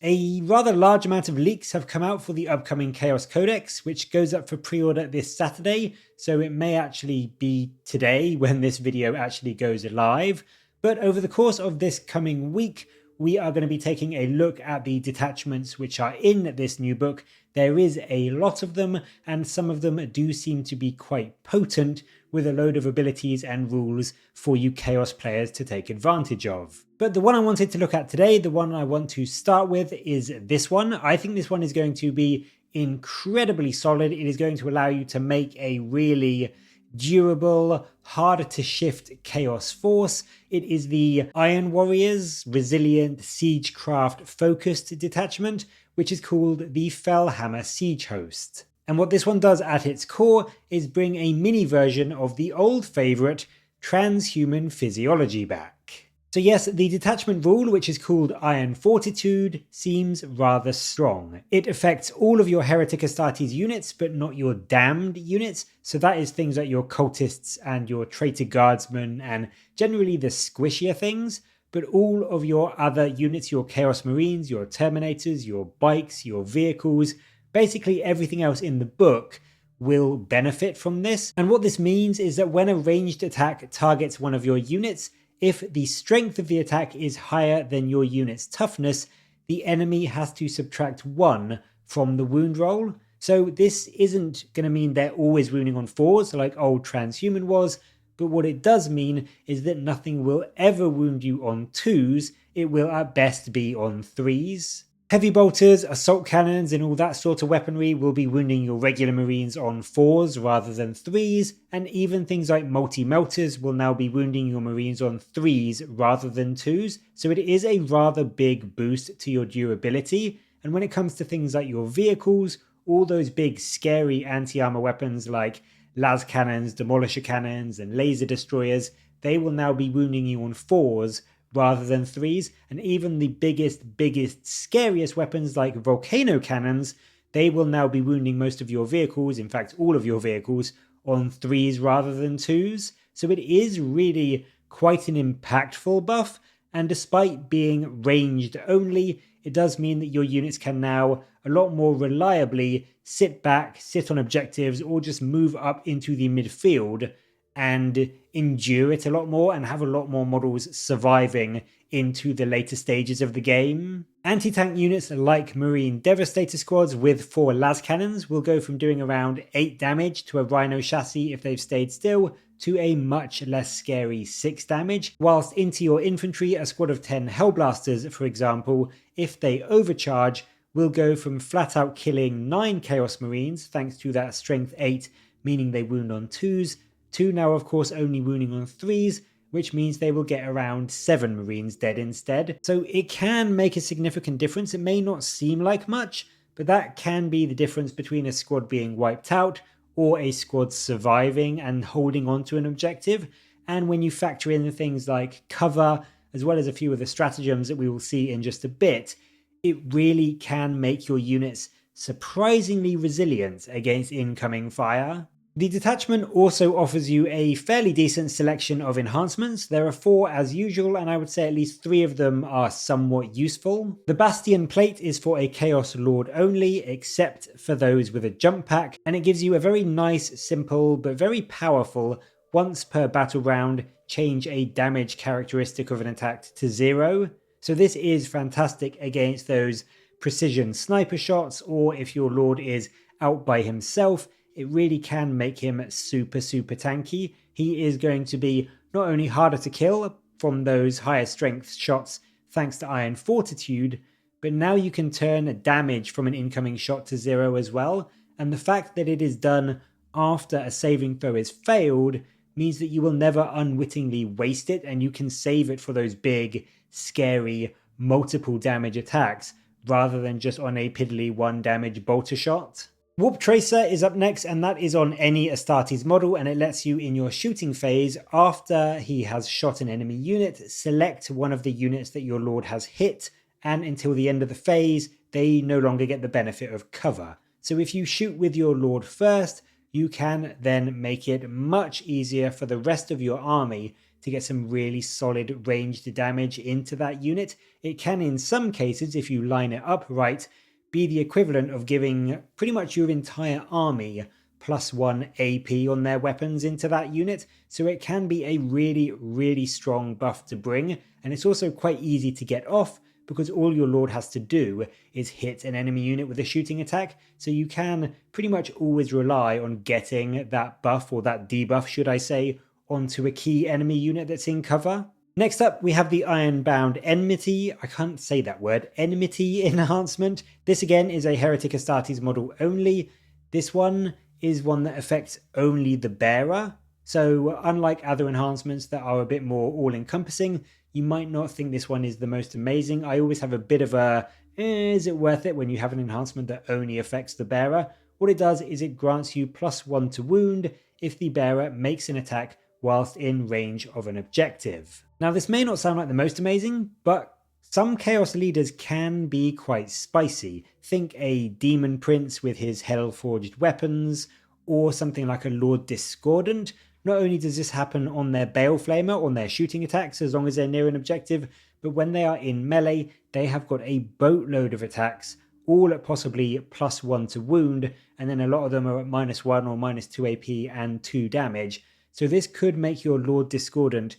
A rather large amount of leaks have come out for the upcoming Chaos Codex, which goes up for pre-order this Saturday, so it may actually be today when this video actually goes live. But over the course of this coming week, we are going to be taking a look at the detachments which are in this new book. There is a lot of them, and some of them do seem to be quite potent, with a load of abilities and rules for you Chaos players to take advantage of. But the one I wanted to look at today, the one I want to start with, is this one. I think this one is going to be incredibly solid. It is going to allow you to make a really durable, harder to shift Chaos force. It is the Iron Warriors Resilient Siegecraft Focused Detachment, which is called the Fellhammer Siege-Host. And what this one does at its core is bring a mini version of the old favourite transhuman physiology back. So yes, the detachment rule, which is called Iron Fortitude, seems rather strong. It affects all of your Heretic Astartes units, but not your damned units. So that is things like your cultists and your traitor guardsmen and generally the squishier things. But all of your other units, your Chaos Marines, your Terminators, your bikes, your vehicles, basically everything else in the book will benefit from this. And what this means is that when a ranged attack targets one of your units, if the strength of the attack is higher than your unit's toughness, the enemy has to subtract 1 from the wound roll. So this isn't going to mean they're always wounding on 4s like old Transhuman was, but what it does mean is that nothing will ever wound you on 2s, it will at best be on 3s. Heavy bolters, assault cannons and all that sort of weaponry will be wounding your regular marines on 4s rather than 3s, and even things like multi-melters will now be wounding your marines on 3s rather than 2s, so it is a rather big boost to your durability. And when it comes to things like your vehicles, all those big scary anti-armor weapons like las cannons, demolisher cannons and laser destroyers, they will now be wounding you on 4s rather than 3s, and even the biggest, scariest weapons like volcano cannons, they will now be wounding most of your vehicles, in fact all of your vehicles, on 3s rather than 2s. So it is really quite an impactful buff, and despite being ranged only, it does mean that your units can now a lot more reliably sit back, sit on objectives, or just move up into the midfield and endure it a lot more and have a lot more models surviving into the later stages of the game. Anti-tank units like Marine Devastator squads with 4 las cannons will go from doing around 8 damage to a Rhino chassis if they've stayed still, to a much less scary 6 damage, whilst into your infantry, a squad of 10 Hellblasters, for example, if they overcharge, will go from flat out killing 9 Chaos Marines thanks to that strength 8, meaning they wound on 2s, to now of course only wounding on 3s, which means they will get around 7 Marines dead instead. So it can make a significant difference. It may not seem like much, but that can be the difference between a squad being wiped out or a squad surviving and holding on to an objective. And when you factor in things like cover, as well as a few of the stratagems that we will see in just a bit, it really can make your units surprisingly resilient against incoming fire. The detachment also offers you a fairly decent selection of enhancements. There are 4 as usual, and I would say at least 3 of them are somewhat useful. The Bastion plate is for a Chaos Lord only, except for those with a jump pack, and it gives you a very nice, simple, but very powerful, once per battle round, change a damage characteristic of an attack to 0. So this is fantastic against those precision sniper shots, or if your Lord is out by himself, it really can make him super tanky. He is going to be not only harder to kill from those higher strength shots thanks to Iron Fortitude, but now you can turn damage from an incoming shot to 0 as well, and the fact that it is done after a saving throw is failed means that you will never unwittingly waste it, and you can save it for those big, scary, multiple damage attacks rather than just on a piddly 1 damage bolter shot. Warp Tracer is up next, and that is on any Astartes model, and it lets you in your shooting phase, after he has shot an enemy unit, select one of the units that your Lord has hit, and until the end of the phase, they no longer get the benefit of cover. So if you shoot with your Lord first, you can then make it much easier for the rest of your army to get some really solid ranged damage into that unit. It can, in some cases, if you line it up right, be the equivalent of giving pretty much your entire army +1 AP on their weapons into that unit, so it can be a really strong buff to bring, and it's also quite easy to get off because all your Lord has to do is hit an enemy unit with a shooting attack, so you can pretty much always rely on getting that buff, or that debuff should I say, onto a key enemy unit that's in cover. Next up, we have the Ironbound Enmity, I can't say that word, Enmity enhancement. This again is a Heretic Astartes model only. This one is one that affects only the bearer. So unlike other enhancements that are a bit more all-encompassing, you might not think this one is the most amazing. I always have a bit of a, is it worth it when you have an enhancement that only affects the bearer? What it does is it grants you +1 to wound if the bearer makes an attack whilst in range of an objective. Now this may not sound like the most amazing, but some Chaos leaders can be quite spicy. Think a Demon Prince with his Hell-forged weapons, or something like a Lord Discordant. Not only does this happen on their Baleflamer, on their shooting attacks, as long as they're near an objective, but when they are in melee, they have got a boatload of attacks, all at possibly +1 to wound, and then a lot of them are at -1 or -2 AP and 2 damage. So this could make your Lord Discordant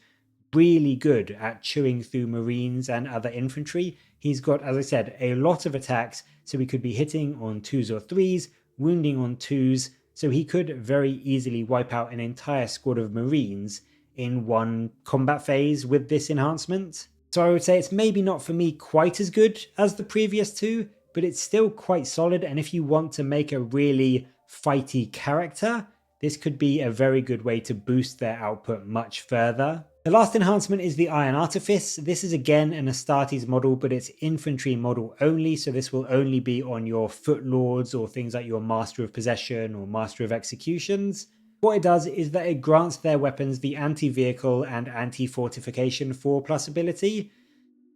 really good at chewing through Marines and other infantry. He's got, as I said, a lot of attacks, so he could be hitting on 2s or 3s, wounding on 2s, so he could very easily wipe out an entire squad of Marines in one combat phase with this enhancement. So I would say it's maybe not for me quite as good as the previous two, but it's still quite solid, and if you want to make a really fighty character, this could be a very good way to boost their output much further. The last enhancement is the Iron Artifice. This is again an Astartes model, but it's infantry model only, so this will only be on your Footlords or things like your Master of Possession or Master of Executions. What it does is that it grants their weapons the anti-vehicle and anti-fortification 4+ ability.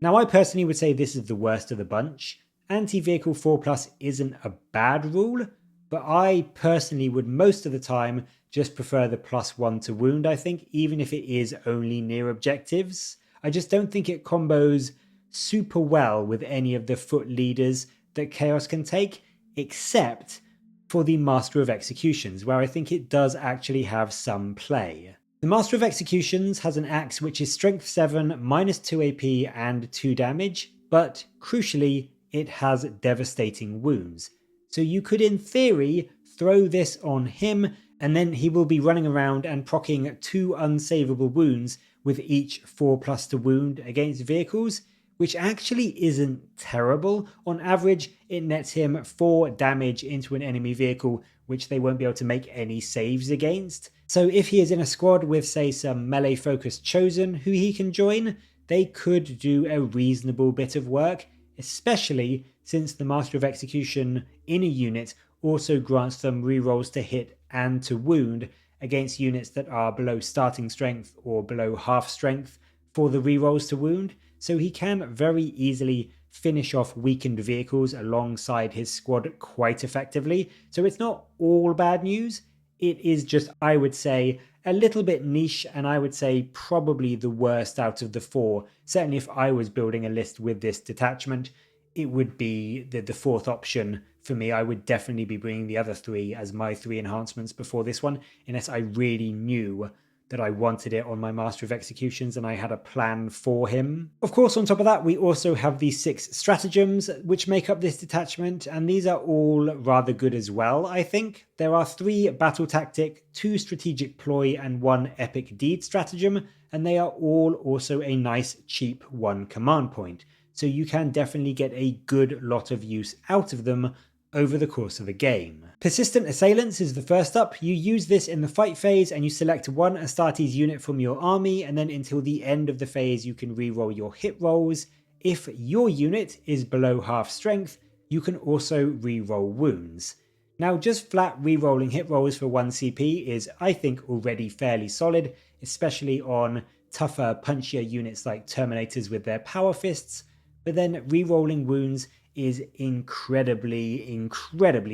Now I personally would say this is the worst of the bunch. Anti-vehicle 4+ isn't a bad rule, but I personally would most of the time just prefer the +1 to wound, I think, even if it is only near objectives. I just don't think it combos super well with any of the foot leaders that Chaos can take, except for the Master of Executions, where I think it does actually have some play. The Master of Executions has an axe which is strength 7, -2 AP and 2 damage, but crucially, it has devastating wounds. So you could in theory throw this on him, and then he will be running around and proccing 2 unsavable wounds with each 4+ to wound against vehicles, which actually isn't terrible. On average, it nets him 4 damage into an enemy vehicle, which they won't be able to make any saves against. So if he is in a squad with, say, some melee focused Chosen who he can join, they could do a reasonable bit of work, especially since the Master of Execution in a unit also grants them rerolls to hit and to wound against units that are below starting strength or below half strength for the rerolls to wound, so he can very easily finish off weakened vehicles alongside his squad quite effectively. So it's not all bad news, it is just, I would say, a little bit niche, and I would say probably the worst out of the 4. Certainly if I was building a list with this detachment, it would be the 4th option for me. I would definitely be bringing the other 3 as my 3 enhancements before this one, unless I really knew that I wanted it on my Master of Executions and I had a plan for him. Of course, on top of that, we also have the 6 stratagems which make up this detachment, and these are all rather good as well, I think. There are 3 battle tactic, 2 strategic ploy, and 1 epic deed stratagem, and they are all also a nice cheap 1 command point. So you can definitely get a good lot of use out of them over the course of a game. Persistent Assailants is the first up. You use this in the fight phase and you select 1 Astartes unit from your army, and then until the end of the phase you can reroll your hit rolls. If your unit is below half strength, you can also reroll wounds. Now just flat rerolling hit rolls for 1 CP is, I think, already fairly solid, especially on tougher, punchier units like Terminators with their power fists, but then rerolling wounds is incredibly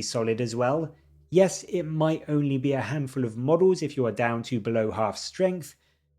solid as well. Yes, it might only be a handful of models if you are down to below half strength,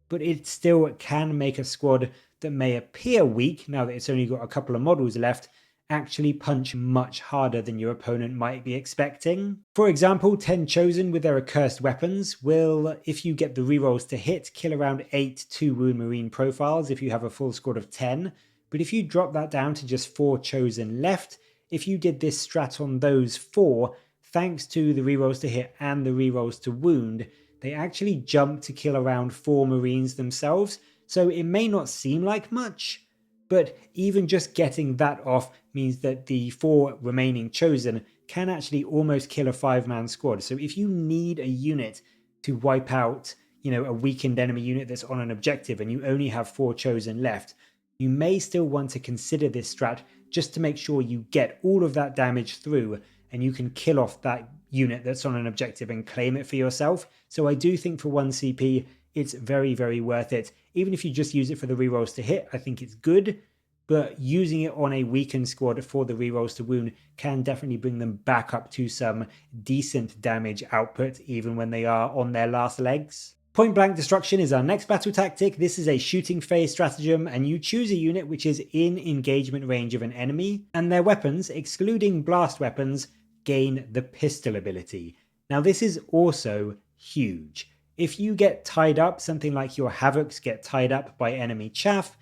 but it still can make a squad that may appear weak, now that it's only got a couple of models left, actually punch much harder than your opponent might be expecting. For example, 10 Chosen with their accursed weapons will, if you get the rerolls to hit, kill around 8 2-wound Marine profiles if you have a full squad of 10, but if you drop that down to just 4 Chosen left, if you did this strat on those 4, thanks to the rerolls to hit and the rerolls to wound, they actually jump to kill around 4 Marines themselves, so it may not seem like much, but even just getting that off means that the 4 remaining Chosen can actually almost kill a 5-man squad. So if you need a unit to wipe out, a weakened enemy unit that's on an objective and you only have 4 Chosen left, you may still want to consider this strat just to make sure you get all of that damage through and you can kill off that unit that's on an objective and claim it for yourself. So I do think for 1 CP, it's very, very worth it. Even if you just use it for the rerolls to hit, I think it's good, but using it on a weakened squad for the rerolls to wound can definitely bring them back up to some decent damage output, even when they are on their last legs. Point blank destruction is our next battle tactic. This is a shooting phase stratagem, and you choose a unit which is in engagement range of an enemy, and their weapons, excluding blast weapons, gain the pistol ability. Now this is also huge. If you get tied up, something like your Havocs get tied up by enemy chaff,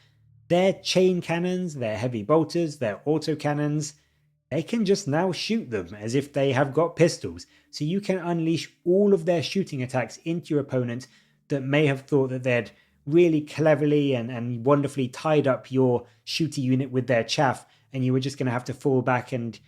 their chain cannons, their heavy bolters, their autocannons, they can just now shoot them as if they have got pistols. So you can unleash all of their shooting attacks into your opponent that may have thought that they'd really cleverly and wonderfully tied up your shooty unit with their chaff, and you were just going to have to fall back and,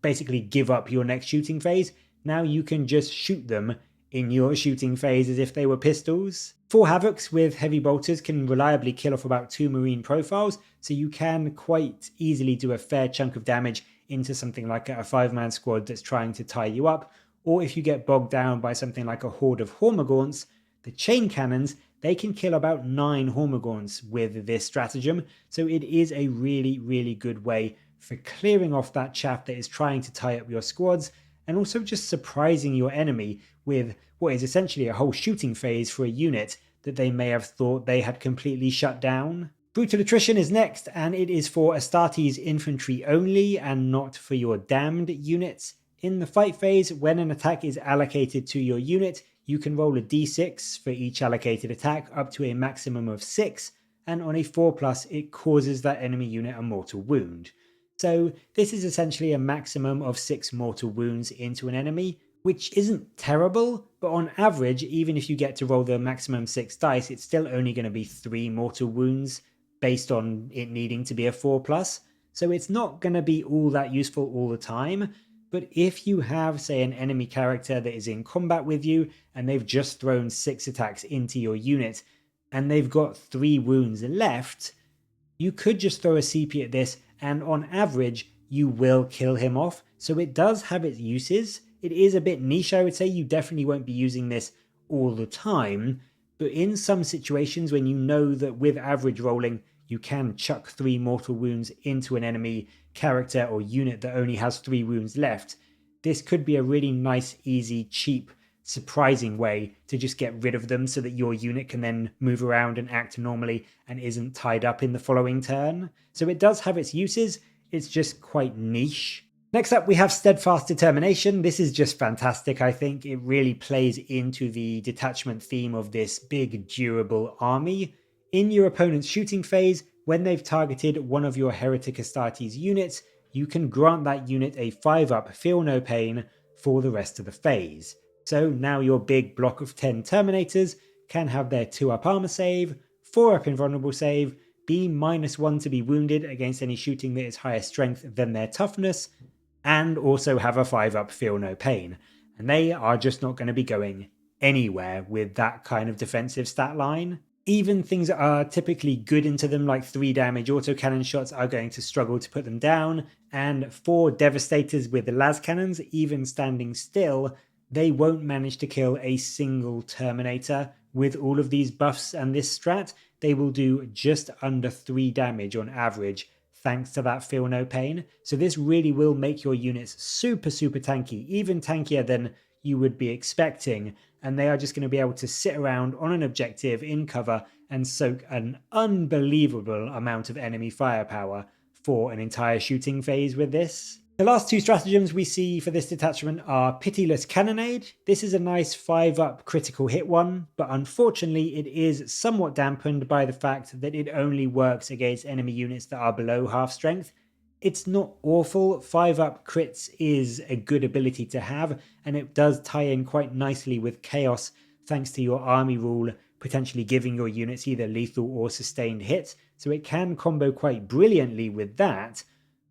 basically give up your next shooting phase. Now you can just shoot them in your shooting phase as if they were pistols. 4 Havocs with heavy bolters can reliably kill off about 2 Marine profiles, so you can quite easily do a fair chunk of damage into something like a 5-man squad that's trying to tie you up. Or if you get bogged down by something like a horde of Hormagaunts, the chain cannons, they can kill about 9 Hormagaunts with this stratagem, so it is a really, really good way for clearing off that chaff that is trying to tie up your squads, and also just surprising your enemy with what is essentially a whole shooting phase for a unit that they may have thought they had completely shut down. Brutal Attrition is next, and it is for Astartes infantry only and not for your damned units. In the fight phase, when an attack is allocated to your unit, you can roll a d6 for each allocated attack up to a maximum of 6, and on a 4+, it causes that enemy unit a mortal wound. So this is essentially a maximum of 6 mortal wounds into an enemy, which isn't terrible, but on average, even if you get to roll the maximum 6 dice, it's still only going to be 3 mortal wounds based on it needing to be a 4+. So it's not going to be all that useful all the time, but if you have, say, an enemy character that is in combat with you and they've just thrown 6 attacks into your unit and they've got 3 wounds left, you could just throw a CP at this and on average you will kill him off. So it does have its uses. It is a bit niche, I would say. You definitely won't be using this all the time, but in some situations when you know that with average rolling you can chuck 3 mortal wounds into an enemy character or unit that only has 3 wounds left, this could be a really nice, easy, cheap, surprising way to just get rid of them so that your unit can then move around and act normally and isn't tied up in the following turn. So it does have its uses, it's just quite niche. Next up we have Steadfast Determination. This is just fantastic, I think. It really plays into the detachment theme of this big, durable army. In your opponent's shooting phase, when they've targeted one of your Heretic Astartes units, you can grant that unit a 5-up Feel No Pain for the rest of the phase. So now your big block of 10 Terminators can have their 2-up armor save, 4-up invulnerable save, be -1 to be wounded against any shooting that is higher strength than their toughness, and also have a 5-up Feel No Pain. And they are just not going to be going anywhere with that kind of defensive stat line. Even things that are typically good into them, like 3 damage autocannon shots, are going to struggle to put them down, and 4 Devastators with the las cannons, even standing still, they won't manage to kill a single Terminator with all of these buffs and this strat. They will do just under 3 damage on average thanks to that Feel No Pain. So this really will make your units super, super tanky, even tankier than, you would be expecting, and they are just going to be able to sit around on an objective in cover and soak an unbelievable amount of enemy firepower for an entire shooting phase with this. The last two stratagems we see for this detachment are Pitiless Cannonade. This is a nice 5-up critical hit one, but unfortunately it is somewhat dampened by the fact that it only works against enemy units that are below half strength. It's not awful. 5-up crits is a good ability to have, and it does tie in quite nicely with Chaos thanks to your army rule potentially giving your units either lethal or sustained hits, so it can combo quite brilliantly with that.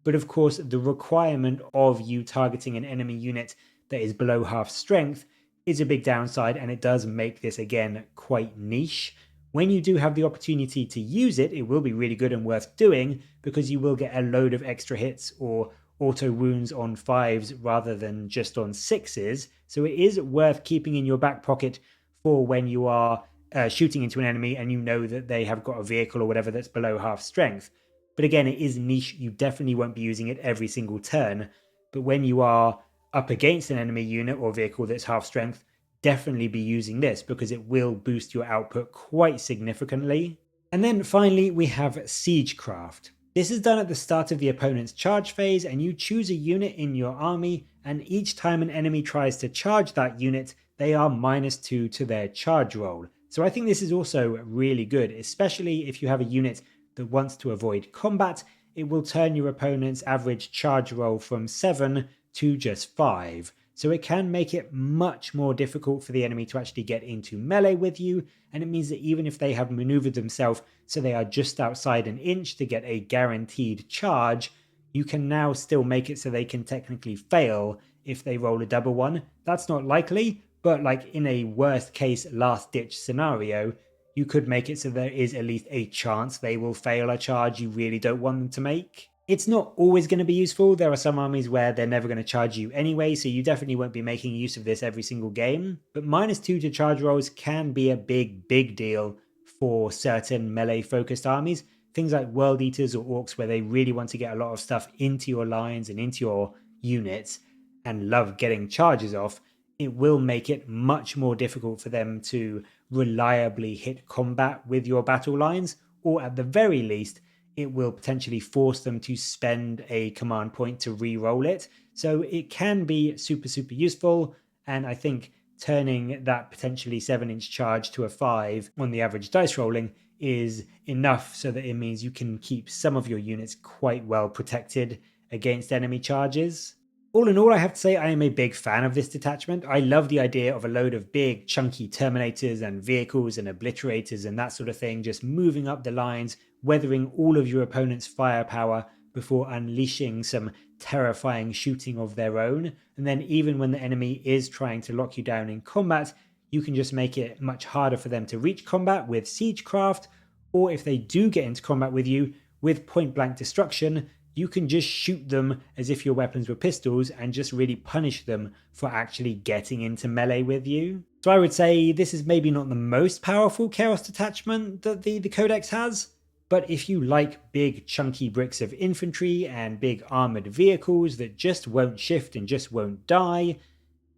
But of course, the requirement of you targeting an enemy unit that is below half strength is a big downside, and it does make this again quite niche. When you do have the opportunity to use it, it will be really good and worth doing because you will get a load of extra hits or auto wounds on 5s rather than just on 6s. So it is worth keeping in your back pocket for when you are shooting into an enemy and you know that they have got a vehicle or whatever that's below half strength. But again, it is niche. You definitely won't be using it every single turn. But when you are up against an enemy unit or vehicle that's half strength, definitely be using this because it will boost your output quite significantly. And then finally, we have Siegecraft. This is done at the start of the opponent's charge phase, and you choose a unit in your army, and each time an enemy tries to charge that unit, they are -2 to their charge roll. So I think this is also really good, especially if you have a unit that wants to avoid combat. It will turn your opponent's average charge roll from 7 to just 5. So it can make it much more difficult for the enemy to actually get into melee with you, and it means that even if they have maneuvered themselves so they are just outside an inch to get a guaranteed charge, you can now still make it so they can technically fail if they roll a double one. That's not likely, but like in a worst case last ditch scenario, you could make it so there is at least a chance they will fail a charge you really don't want them to make. It's not always going to be useful. There are some armies where they're never going to charge you anyway, so you definitely won't be making use of this every single game. But -2 to charge rolls can be a big deal for certain melee-focused armies. Things like World Eaters or Orcs, where they really want to get a lot of stuff into your lines and into your units and love getting charges off, it will make it much more difficult for them to reliably hit combat with your battle lines, or at the very least, it will potentially force them to spend a command point to re-roll it. So it can be super useful, and I think turning that potentially 7-inch charge to a 5 on the average dice rolling is enough so that it means you can keep some of your units quite well protected against enemy charges. All in all, I have to say I am a big fan of this detachment. I love the idea of a load of big, chunky Terminators and vehicles and Obliterators and that sort of thing, just moving up the lines, weathering all of your opponent's firepower before unleashing some terrifying shooting of their own. And then even when the enemy is trying to lock you down in combat, you can just make it much harder for them to reach combat with Siegecraft, or if they do get into combat with you, with point-blank destruction, you can just shoot them as if your weapons were pistols and just really punish them for actually getting into melee with you. So I would say this is maybe not the most powerful Chaos Detachment that the Codex has, but if you like big chunky bricks of infantry and big armoured vehicles that just won't shift and just won't die,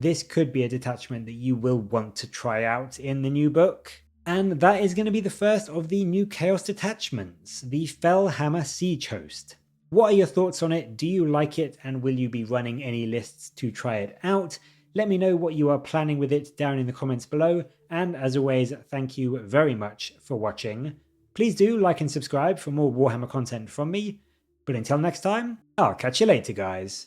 this could be a detachment that you will want to try out in the new book. And that is going to be the first of the new Chaos Detachments, the Fellhammer Siege-Host. What are your thoughts on it? Do you like it, and will you be running any lists to try it out? Let me know what you are planning with it down in the comments below, and as always, thank you very much for watching. Please do like and subscribe for more Warhammer content from me, but until next time, I'll catch you later guys.